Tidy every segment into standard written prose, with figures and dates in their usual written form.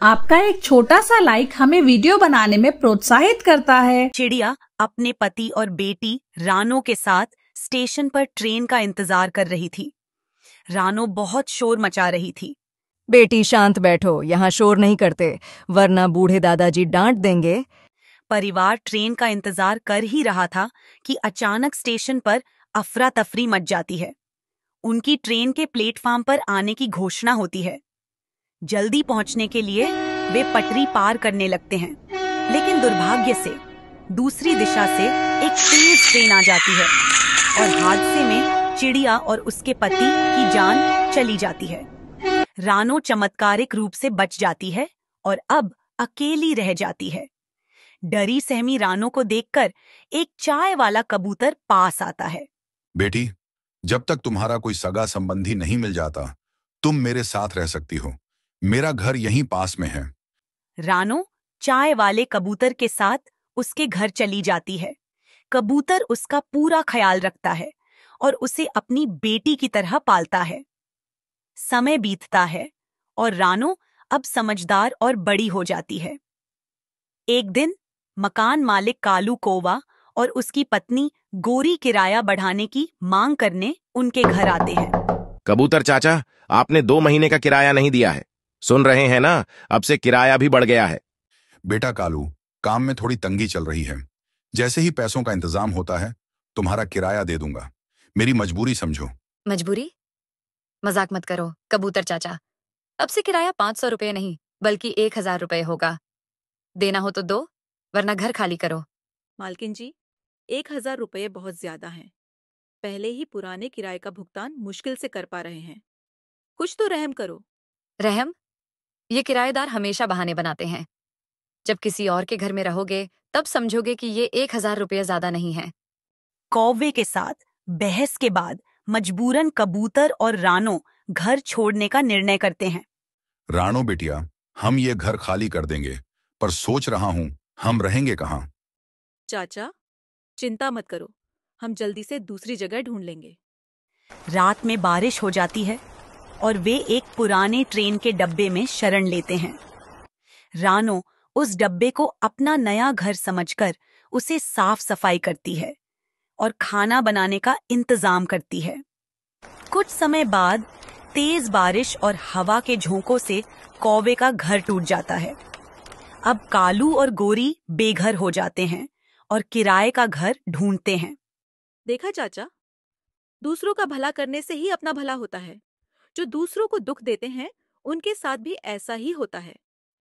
आपका एक छोटा सा लाइक हमें वीडियो बनाने में प्रोत्साहित करता है। चिड़िया अपने पति और बेटी रानो के साथ स्टेशन पर ट्रेन का इंतजार कर रही थी। रानो बहुत शोर मचा रही थी। बेटी शांत बैठो, यहाँ शोर नहीं करते वरना बूढ़े दादाजी डांट देंगे। परिवार ट्रेन का इंतजार कर ही रहा था कि अचानक स्टेशन पर अफरा तफरी मच जाती है। उनकी ट्रेन के प्लेटफार्म पर आने की घोषणा होती है। जल्दी पहुंचने के लिए वे पटरी पार करने लगते हैं, लेकिन दुर्भाग्य से दूसरी दिशा से एक तेज ट्रेन आ जाती है और हादसे में चिड़िया और उसके पति की जान चली जाती है। रानो चमत्कारिक रूप से बच जाती है और अब अकेली रह जाती है। डरी सहमी रानो को देखकर एक चाय वाला कबूतर पास आता है। बेटी, जब तक तुम्हारा कोई सगा संबंधी नहीं मिल जाता, तुम मेरे साथ रह सकती हो। मेरा घर यहीं पास में है। रानो चाय वाले कबूतर के साथ उसके घर चली जाती है। कबूतर उसका पूरा ख्याल रखता है और उसे अपनी बेटी की तरह पालता है। समय बीतता है और रानो अब समझदार और बड़ी हो जाती है। एक दिन मकान मालिक कालू कौवा और उसकी पत्नी गोरी किराया बढ़ाने की मांग करने उनके घर आते हैं। कबूतर चाचा, आपने 2 महीने का किराया नहीं दिया है। सुन रहे हैं ना, अब से किराया भी बढ़ गया है। बेटा कालू, काम में थोड़ी तंगी चल रही है। जैसे ही पैसों का इंतजाम होता है, तुम्हारा किराया दे दूंगा। मेरी मजबूरी समझो। मजबूरी? मजाक मत करो कबूतर चाचा। अब से किराया 500 रुपये नहीं बल्कि 1000 रुपये होगा। देना हो तो दो, वरना घर खाली करो। मालकिन जी, 1000 रुपये बहुत ज्यादा हैं। पहले ही पुराने किराए का भुगतान मुश्किल से कर पा रहे हैं। कुछ तो रहम करो। रहम? ये किराएदार हमेशा बहाने बनाते हैं। जब किसी और के घर में रहोगे तब समझोगे कि ये 1000 रुपये ज्यादा नहीं है। कौवे के साथ बहस के बाद मजबूरन कबूतर और रानो घर छोड़ने का निर्णय करते हैं। रानो बेटिया, हम ये घर खाली कर देंगे, पर सोच रहा हूं हम रहेंगे कहाँ। चाचा, चिंता मत करो, हम जल्दी से दूसरी जगह ढूंढ लेंगे। रात में बारिश हो जाती है और वे एक पुराने ट्रेन के डब्बे में शरण लेते हैं। रानो उस डब्बे को अपना नया घर समझकर उसे साफ सफाई करती है और खाना बनाने का इंतजाम करती है। कुछ समय बाद तेज बारिश और हवा के झोंकों से कौवे का घर टूट जाता है। अब कालू और गोरी बेघर हो जाते हैं और किराए का घर ढूंढते हैं। देखा चाचा, दूसरों का भला करने से ही अपना भला होता है। जो दूसरों को दुख देते हैं उनके साथ भी ऐसा ही होता है।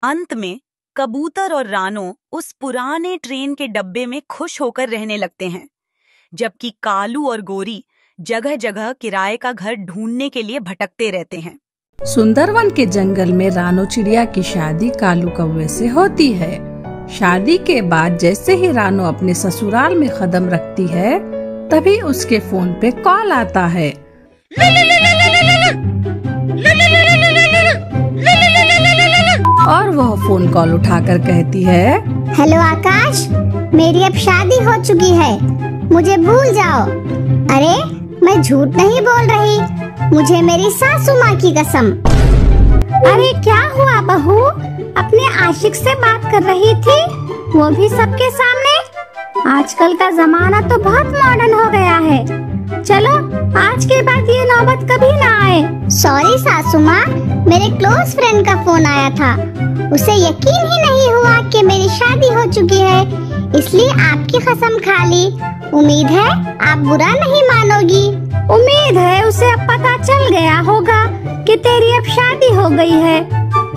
अंत में कबूतर और रानो उस पुराने ट्रेन के डब्बे में खुश होकर रहने लगते हैं, जबकि कालू और गोरी जगह जगह किराए का घर ढूंढने के लिए भटकते रहते हैं। सुंदरवन के जंगल में रानो चिड़िया की शादी कालू कौवे से होती है। शादी के बाद जैसे ही रानो अपने ससुराल में कदम रखती है, तभी उसके फोन पे कॉल आता है। और वह फोन कॉल उठाकर कहती है, हेलो आकाश, मेरी अब शादी हो चुकी है, मुझे भूल जाओ। अरे मैं झूठ नहीं बोल रही, मुझे मेरी सासू माँ की कसम। अरे क्या हुआ बहू, अपने आशिक से बात कर रही थी, वो भी सबके सामने? आजकल का जमाना तो बहुत मॉडर्न हो गया है। चलो आज के बाद ये नौबत कभी ना आए। सॉरी सासू माँ, मेरे क्लोज फ्रेंड का फोन आया था, उसे यकीन ही नहीं हुआ कि मेरी शादी हो चुकी है, इसलिए आपकी कसम खा ली। उम्मीद है आप बुरा नहीं मानोगी। उम्मीद है उसे अब पता चल गया होगा कि तेरी अब शादी हो गई है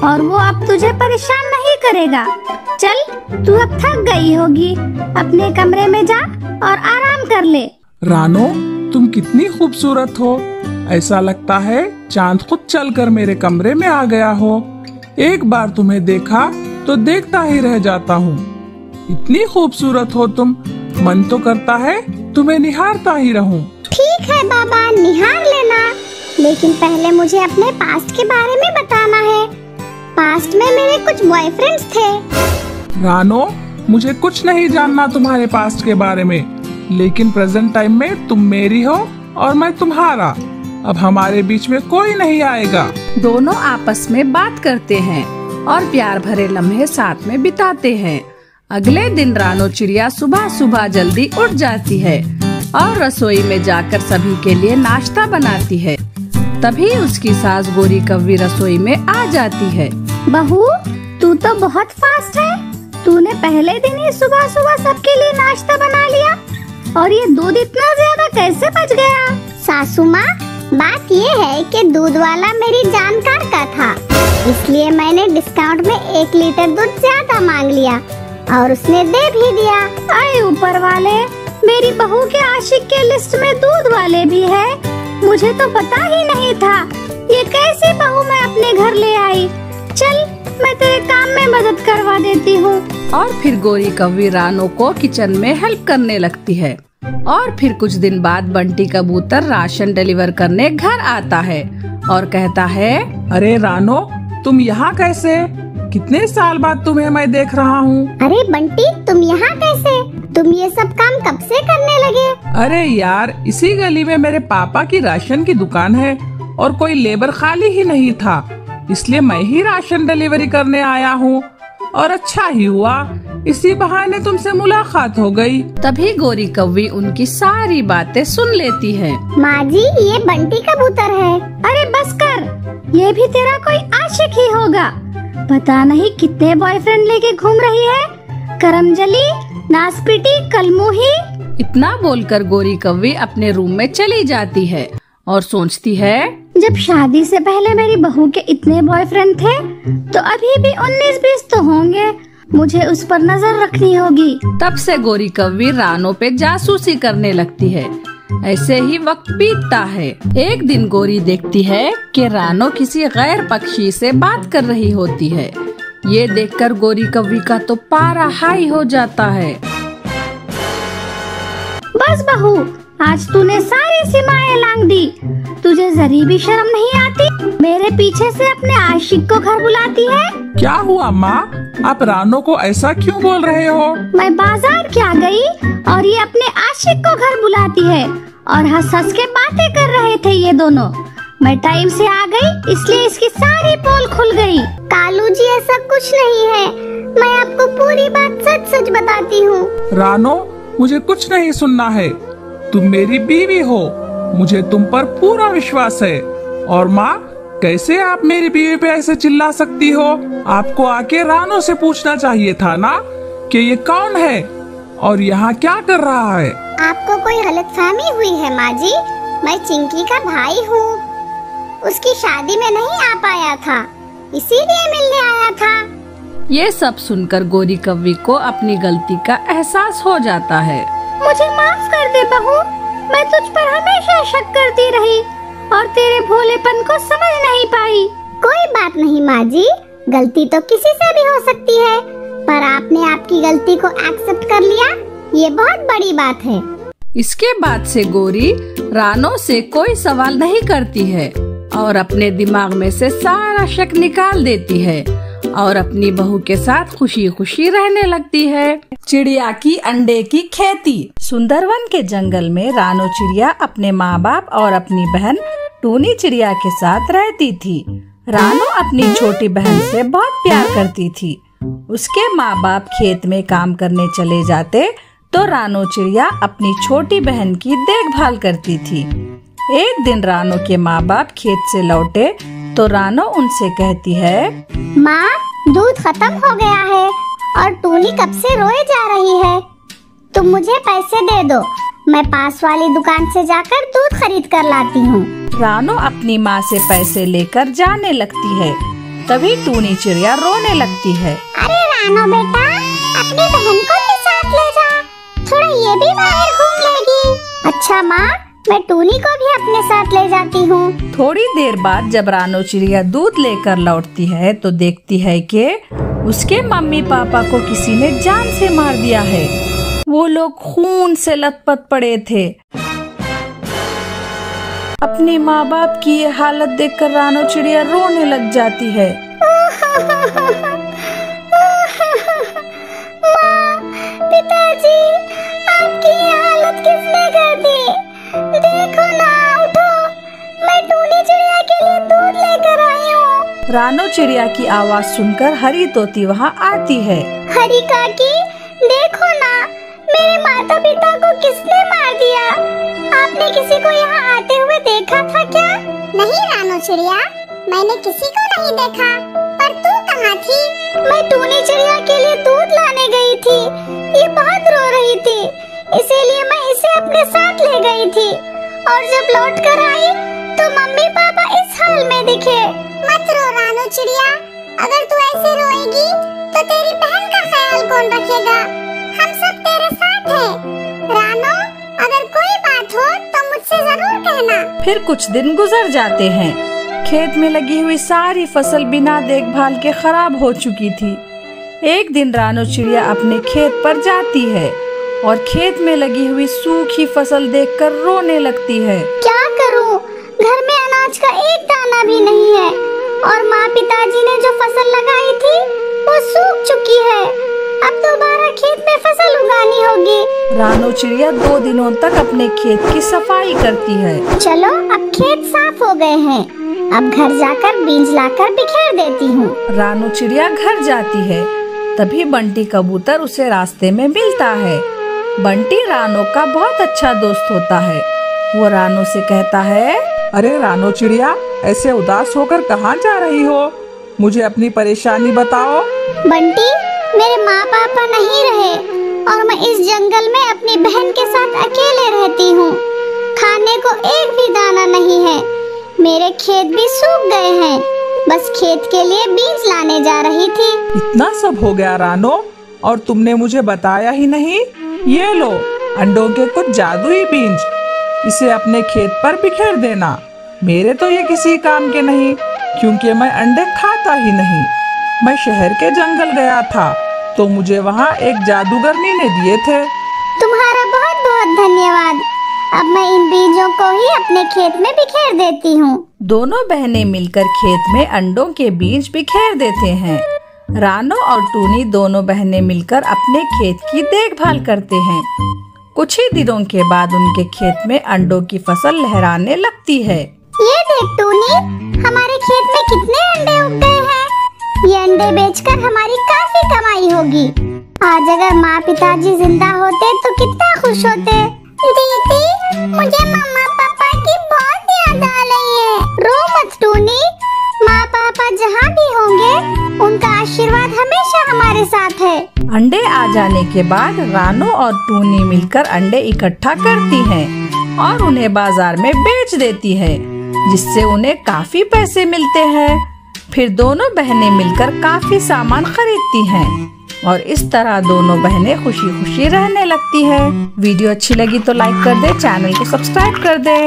और वो अब तुझे परेशान नहीं करेगा। चल तू अब थक गई होगी, अपने कमरे में जा और आराम कर ले। रानो, तुम कितनी खूबसूरत हो, ऐसा लगता है चांद खुद चलकर मेरे कमरे में आ गया हो। एक बार तुम्हें देखा तो देखता ही रह जाता हूँ। इतनी खूबसूरत हो तुम, मन तो करता है तुम्हें निहारता ही रहूं। ठीक है बाबा, निहार लेना, लेकिन पहले मुझे अपने पास्ट के बारे में बताना है। पास्ट में मेरे कुछ बॉयफ्रेंड्स थे। रानो, मुझे कुछ नहीं जानना तुम्हारे पास्ट के बारे में, लेकिन प्रेजेंट टाइम में तुम मेरी हो और मैं तुम्हारा। अब हमारे बीच में कोई नहीं आएगा। दोनों आपस में बात करते हैं। और प्यार भरे लम्हे साथ में बिताते हैं। अगले दिन रानो चिड़िया सुबह सुबह जल्दी उठ जाती है और रसोई में जाकर सभी के लिए नाश्ता बनाती है। तभी उसकी सास गोरी कव्वी रसोई में आ जाती है। बहू, तू तो बहुत फास्ट है। तूने पहले दिन ही सुबह सुबह सबके लिए नाश्ता बना लिया और ये दूध इतना ज्यादा कैसे बच गया? सासू माँ, बात ये है कि दूध वाला मेरी जानकार का था, इसलिए मैंने डिस्काउंट में 1 लीटर दूध ज्यादा मांग लिया और उसने दे भी दिया। अरे ऊपर वाले, मेरी बहू के आशिक के लिस्ट में दूध वाले भी है। मुझे तो पता ही नहीं था। ये कैसी बहू मैं अपने घर ले आई। चल, मैं तेरे काम में मदद करवा देती हूँ। और फिर गोरी कव्वी रानो को किचन में हेल्प करने लगती है। और फिर कुछ दिन बाद बंटी कबूतर राशन डिलीवर करने घर आता है और कहता है, अरे रानो, तुम यहाँ कैसे? कितने साल बाद तुम्हें मैं देख रहा हूँ। अरे बंटी, तुम यहाँ कैसे? तुम ये सब काम कब से करने लगे? अरे यार, इसी गली में मेरे पापा की राशन की दुकान है और कोई लेबर खाली ही नहीं था, इसलिए मैं ही राशन डिलीवरी करने आया हूँ। और अच्छा ही हुआ, इसी बहाने तुमसे मुलाकात हो गई। तभी गोरी कव्वी उनकी सारी बातें सुन लेती है। माँ जी, ये बंटी कबूतर है। अरे बस कर, ये भी तेरा कोई आशिक ही होगा। पता नहीं कितने बॉयफ्रेंड लेके घूम रही है। करमजली, नासपीटी, कलमुही। इतना बोलकर गोरी कव्वी अपने रूम में चली जाती है और सोचती है, जब शादी से पहले मेरी बहू के इतने बॉयफ्रेंड थे तो अभी भी 19-20 तो होंगे। मुझे उस पर नजर रखनी होगी। तब से गोरी कव्वी रानो पे जासूसी करने लगती है। ऐसे ही वक्त बीतता है। एक दिन गोरी देखती है कि रानो किसी गैर पक्षी से बात कर रही होती है। ये देखकर गोरी कव्वी का तो पारा हाई हो जाता है। बस बहू, आज तूने सारी सीमाएं लांघ दी। तुझे जरी भी शर्म नहीं आती? मेरे पीछे से अपने आशिक को घर बुलाती है। क्या हुआ माँ? आप रानो को ऐसा क्यों बोल रहे हो? मैं बाजार क्या गई और ये अपने आशिक को घर बुलाती है और हंस हंस के बातें कर रहे थे ये दोनों। मैं टाइम से आ गई, इसलिए इसकी सारी पोल खुल गई। कालू जी, ऐसा कुछ नहीं है। मैं आपको पूरी बात सच सच बताती हूँ। रानो, मुझे कुछ नहीं सुनना है। तुम मेरी बीवी हो, मुझे तुम पर पूरा विश्वास है। और माँ, कैसे आप मेरी बीवी पे ऐसे चिल्ला सकती हो? आपको आके रानो से पूछना चाहिए था ना कि ये कौन है और यहाँ क्या कर रहा है। आपको कोई गलतफहमी हुई है माँ जी। मैं चिंकी का भाई हूँ। उसकी शादी में नहीं आ पाया था, इसीलिए मिलने आया था। ये सब सुनकर गोरी कव्वी को अपनी गलती का एहसास हो जाता है। मुझे माफ कर दे बहू, मैं तुझ पर हमेशा शक करती रही और तेरे भोलेपन को समझ नहीं पाई। कोई बात नहीं माँ जी, गलती तो किसी से भी हो सकती है, पर आपने आपकी गलती को एक्सेप्ट कर लिया, ये बहुत बड़ी बात है। इसके बाद से गोरी रानो से कोई सवाल नहीं करती है और अपने दिमाग में से सारा शक निकाल देती है और अपनी बहू के साथ खुशी खुशी रहने लगती है। चिड़िया की अंडे की खेती। सुंदरवन के जंगल में रानो चिड़िया अपने माँ बाप और अपनी बहन टूनी चिड़िया के साथ रहती थी। रानो अपनी छोटी बहन से बहुत प्यार करती थी। उसके माँ बाप खेत में काम करने चले जाते तो रानो चिड़िया अपनी छोटी बहन की देखभाल करती थी। एक दिन रानो के माँ बाप खेत से लौटे तो रानो उनसे कहती है, माँ, दूध खत्म हो गया है और टूनी कब से रोए जा रही है। तुम मुझे पैसे दे दो, मैं पास वाली दुकान से जाकर दूध खरीद कर लाती हूँ। रानो अपनी माँ से पैसे लेकर जाने लगती है। तभी टूनी चिड़िया रोने लगती है। अरे रानो बेटा, अपनी बहन को भी साथ ले जा, थोड़ा ये भी बाहर घूम लेगी। अच्छा माँ, मैं टूनी को भी अपने साथ ले जाती हूँ। थोड़ी देर बाद जब रानो चिड़िया दूध लेकर लौटती है तो देखती है कि उसके मम्मी पापा को किसी ने जान से मार दिया है। वो लोग खून से लथपथ पड़े थे। अपने माँ बाप की ये हालत देखकर रानो चिड़िया रोने लग जाती है। माँ, पिताजी, आपकी ये हालत किसने कर दी? देखो ना, उठो, मैं टूनी चिड़िया के लिए दूध लेकर आई हूँ। रानो चिड़िया चिड़िया की आवाज सुनकर हरी तोती वहाँ आती है। हरी काकी, देखो ना, मेरे माता पिता को किसने मार दिया? आपने किसी को यहाँ आते हुए देखा था क्या? नहीं रानो चिड़िया, मैंने किसी को नहीं देखा। पर तू कहाँ थी? मैं टूनी चिड़िया के लिए दूध लाने गई थी। ये बहुत रो रही थी, इसीलिए मैं इसे अपने साथ ले गई थी। और जब लौट कर आई तो मम्मी पापा इस हाल में दिखे। मत रो रानो चिड़िया, अगर तू ऐसे रोएगी तो तेरी बहन का ख्याल कौन रखेगा? हम सब तेरे साथ हैं। रानो, अगर कोई बात हो तो मुझसे जरूर कहना। फिर कुछ दिन गुजर जाते हैं। खेत में लगी हुई सारी फसल बिना देखभाल के खराब हो चुकी थी। एक दिन रानो चिड़िया अपने खेत पर जाती है और खेत में लगी हुई सूखी फसल देखकर रोने लगती है। क्या करूं? घर में अनाज का एक दाना भी नहीं है और माँ पिताजी ने जो फसल लगाई थी वो सूख चुकी है। अब दोबारा खेत में फसल उगानी होगी। रानो चिड़िया 2 दिनों तक अपने खेत की सफाई करती है। चलो, अब खेत साफ हो गए हैं, अब घर जाकर बीज लाकर बिखेर देती हूँ। रानो चिड़िया घर जाती है, तभी बंटी कबूतर उसे रास्ते में मिलता है। बंटी रानो का बहुत अच्छा दोस्त होता है। वो रानो से कहता है, अरे रानो चिड़िया, ऐसे उदास होकर कहाँ जा रही हो? मुझे अपनी परेशानी बताओ। बंटी, मेरे माँ पापा नहीं रहे और मैं इस जंगल में अपनी बहन के साथ अकेले रहती हूँ। खाने को एक भी दाना नहीं है। मेरे खेत भी सूख गए हैं। बस खेत के लिए बीज लाने जा रही थी। इतना सब हो गया रानो, और तुमने मुझे बताया ही नहीं। ये लो, अंडों के कुछ जादुई बीज, इसे अपने खेत पर बिखेर देना। मेरे तो ये किसी काम के नहीं, क्योंकि मैं अंडे खाता ही नहीं। मैं शहर के जंगल गया था तो मुझे वहाँ एक जादूगरनी ने दिए थे। तुम्हारा बहुत बहुत धन्यवाद। अब मैं इन बीजों को ही अपने खेत में बिखेर देती हूँ। दोनों बहनें मिलकर खेत में अंडों के बीज बिखेर देते हैं। रानो और टूनी दोनों बहनें मिलकर अपने खेत की देखभाल करते हैं। कुछ ही दिनों के बाद उनके खेत में अंडों की फसल लहराने लगती है। ये देख टूनी, हमारे खेत में कितने अंडे उग गए हैं। ये अंडे बेचकर हमारी काफी कमाई होगी। आज अगर माँ पिताजी जिंदा होते तो कितना खुश होते। दीदी, मुझे मम्मा पापा की बहुत याद आ रही है। रो मत टूनी, माँ पापा जहाँ भी होंगे उनका आशीर्वाद हमेशा हमारे साथ है। अंडे आ जाने के बाद रानो और टूनी मिलकर अंडे इकट्ठा करती हैं और उन्हें बाजार में बेच देती है, जिससे उन्हें काफी पैसे मिलते हैं। फिर दोनों बहनें मिलकर काफी सामान खरीदती हैं और इस तरह दोनों बहनें खुशी खुशी रहने लगती है। वीडियो अच्छी लगी तो लाइक कर दे, चैनल को सब्सक्राइब कर दे।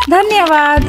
धन्यवाद।